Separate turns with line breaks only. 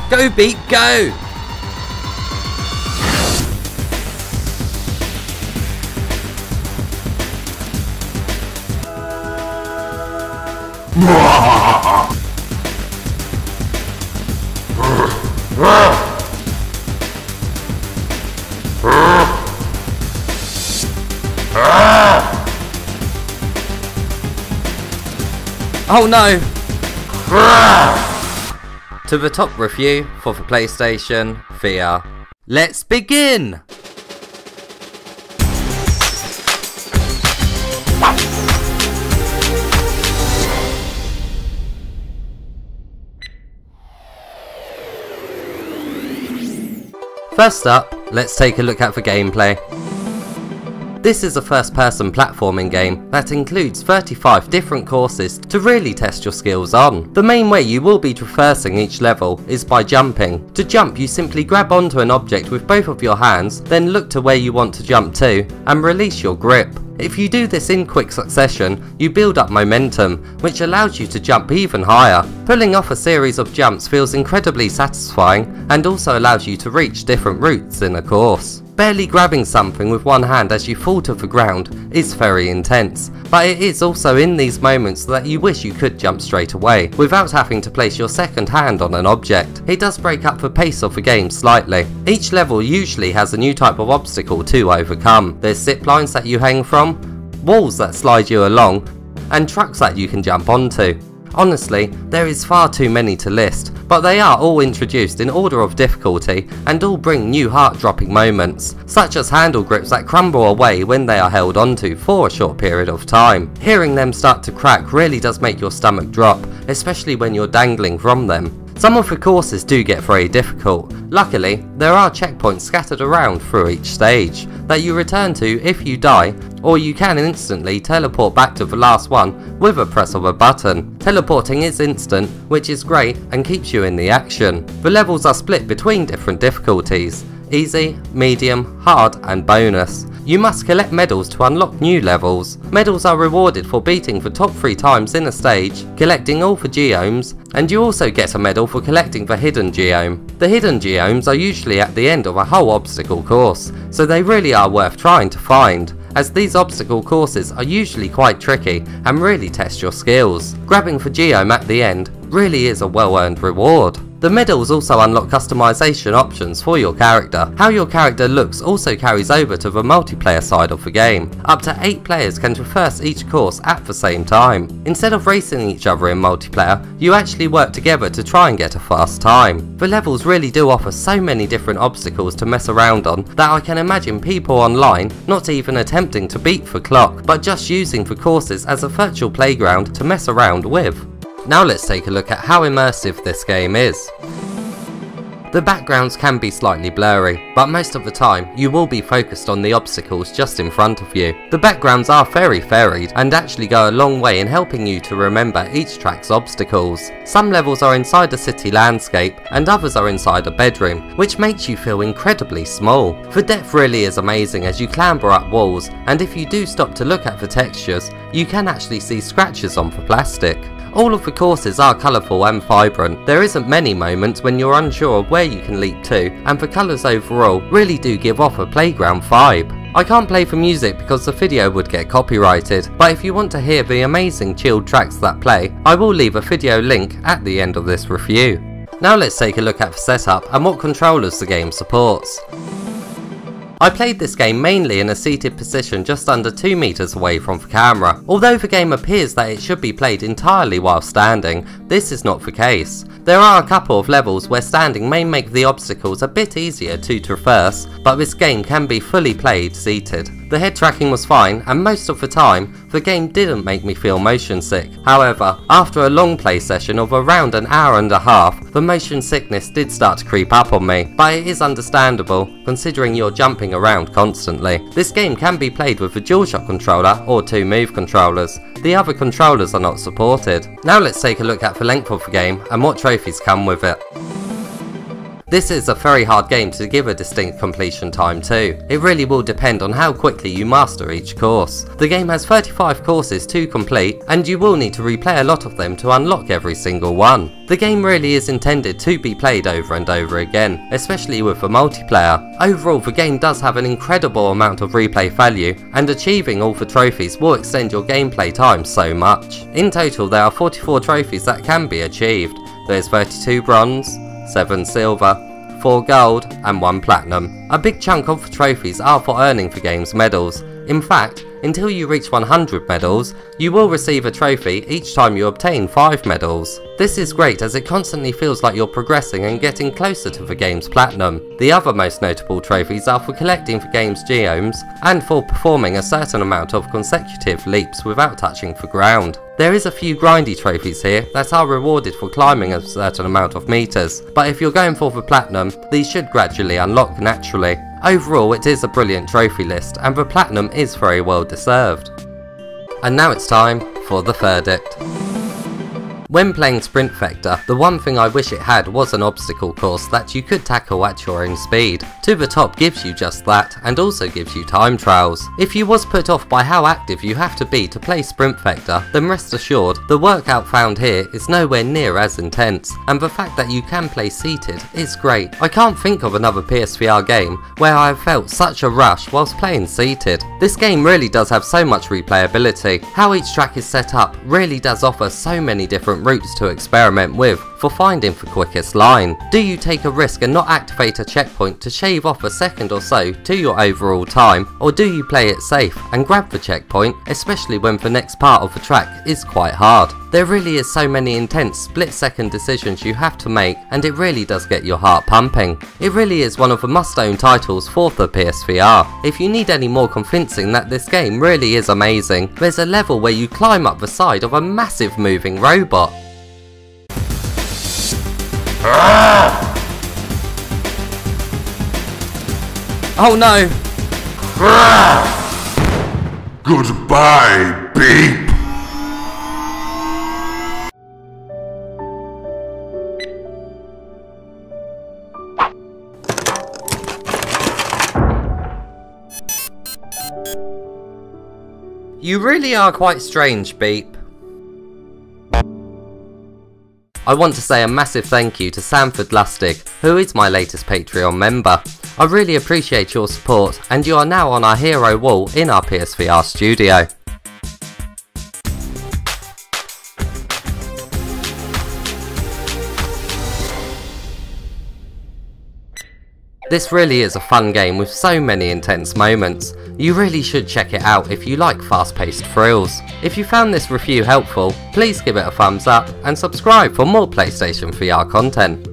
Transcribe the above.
Go Beat, go! Oh no! To the top review for the PlayStation VR. Let's begin! First up, let's take a look at the gameplay. This is a first-person platforming game that includes 35 different courses to really test your skills on. The main way you will be traversing each level is by jumping. To jump, you simply grab onto an object with both of your hands, then look to where you want to jump to, and release your grip. If you do this in quick succession, you build up momentum, which allows you to jump even higher. Pulling off a series of jumps feels incredibly satisfying, and also allows you to reach different routes in a course. Barely grabbing something with one hand as you fall to the ground is very intense, but it is also in these moments that you wish you could jump straight away, without having to place your second hand on an object. It does break up the pace of the game slightly. Each level usually has a new type of obstacle to overcome. There's zip lines that you hang from, walls that slide you along, and trucks that you can jump onto. Honestly, there is far too many to list, but they are all introduced in order of difficulty and all bring new heart-dropping moments, such as handle grips that crumble away when they are held onto for a short period of time. Hearing them start to crack really does make your stomach drop, especially when you're dangling from them. Some of the courses do get very difficult. Luckily, there are checkpoints scattered around through each stage that you return to if you die, or you can instantly teleport back to the last one with a press of a button. Teleporting is instant, which is great and keeps you in the action. The levels are split between different difficulties: easy, medium, hard and bonus. You must collect medals to unlock new levels. Medals are rewarded for beating the top 3 times in a stage, collecting all the geomes, and you also get a medal for collecting the hidden geome. The hidden geomes are usually at the end of a whole obstacle course, so they really are worth trying to find, as these obstacle courses are usually quite tricky and really test your skills. Grabbing the geome at the end really is a well-earned reward. The medals also unlock customization options for your character. How your character looks also carries over to the multiplayer side of the game. Up to 8 players can traverse each course at the same time. Instead of racing each other in multiplayer, you actually work together to try and get a fast time. The levels really do offer so many different obstacles to mess around on that I can imagine people online not even attempting to beat the clock, but just using the courses as a virtual playground to mess around with. Now let's take a look at how immersive this game is. The backgrounds can be slightly blurry, but most of the time you will be focused on the obstacles just in front of you. The backgrounds are very varied and actually go a long way in helping you to remember each track's obstacles. Some levels are inside a city landscape and others are inside a bedroom, which makes you feel incredibly small. The depth really is amazing as you clamber up walls, and if you do stop to look at the textures, you can actually see scratches on the plastic. All of the courses are colourful and vibrant. There isn't many moments when you're unsure of where you can leap to, and the colours overall really do give off a playground vibe. I can't play the music because the video would get copyrighted, but if you want to hear the amazing chilled tracks that play, I will leave a video link at the end of this review. Now let's take a look at the setup and what controllers the game supports. I played this game mainly in a seated position just under 2 meters away from the camera. Although the game appears that it should be played entirely while standing, this is not the case. There are a couple of levels where standing may make the obstacles a bit easier to traverse, but this game can be fully played seated. The head tracking was fine, and most of the time, the game didn't make me feel motion sick. However, after a long play session of around an hour and a half, the motion sickness did start to creep up on me, but it is understandable considering you're jumping around constantly. This game can be played with a DualShock controller or 2 Move controllers. The other controllers are not supported. Now let's take a look at the length of the game and what trophies come with it. This is a very hard game to give a distinct completion time to. It really will depend on how quickly you master each course. The game has 35 courses to complete, and you will need to replay a lot of them to unlock every single one. The game really is intended to be played over and over again, especially with the multiplayer. Overall, the game does have an incredible amount of replay value, and achieving all the trophies will extend your gameplay time so much. In total, there are 44 trophies that can be achieved. There's 32 bronze, 7 silver, 4 gold and 1 platinum. A big chunk of the trophies are for earning the game's medals. In fact, until you reach 100 medals, you will receive a trophy each time you obtain 5 medals. This is great as it constantly feels like you're progressing and getting closer to the game's platinum. The other most notable trophies are for collecting the game's geomes and for performing a certain amount of consecutive leaps without touching the ground. There is a few grindy trophies here that are rewarded for climbing a certain amount of meters, but if you're going for the platinum, these should gradually unlock naturally. Overall, it is a brilliant trophy list, and the platinum is very well deserved. And now it's time for the verdict. When playing Sprint Vector, the one thing I wish it had was an obstacle course that you could tackle at your own speed. To the Top gives you just that, and also gives you time trials. If you was put off by how active you have to be to play Sprint Vector, then rest assured, the workout found here is nowhere near as intense, and the fact that you can play seated is great. I can't think of another PSVR game where I have felt such a rush whilst playing seated. This game really does have so much replayability. How each track is set up really does offer so many different routes to experiment with for finding the quickest line. Do you take a risk and not activate a checkpoint to shave off a second or so to your overall time, or do you play it safe and grab the checkpoint, especially when the next part of the track is quite hard? There really is so many intense split-second decisions you have to make, and it really does get your heart pumping. It really is one of the must-own titles for the PSVR. If you need any more convincing that this game really is amazing, there's a level where you climb up the side of a massive moving robot. Oh no!
Goodbye, Beep!
You really are quite strange, Beep. I want to say a massive thank you to Sanford Lustig, who is my latest Patreon member. I really appreciate your support, and you are now on our hero wall in our PSVR studio. This really is a fun game with so many intense moments. You really should check it out if you like fast-paced thrills. If you found this review helpful, please give it a thumbs up and subscribe for more PlayStation VR content.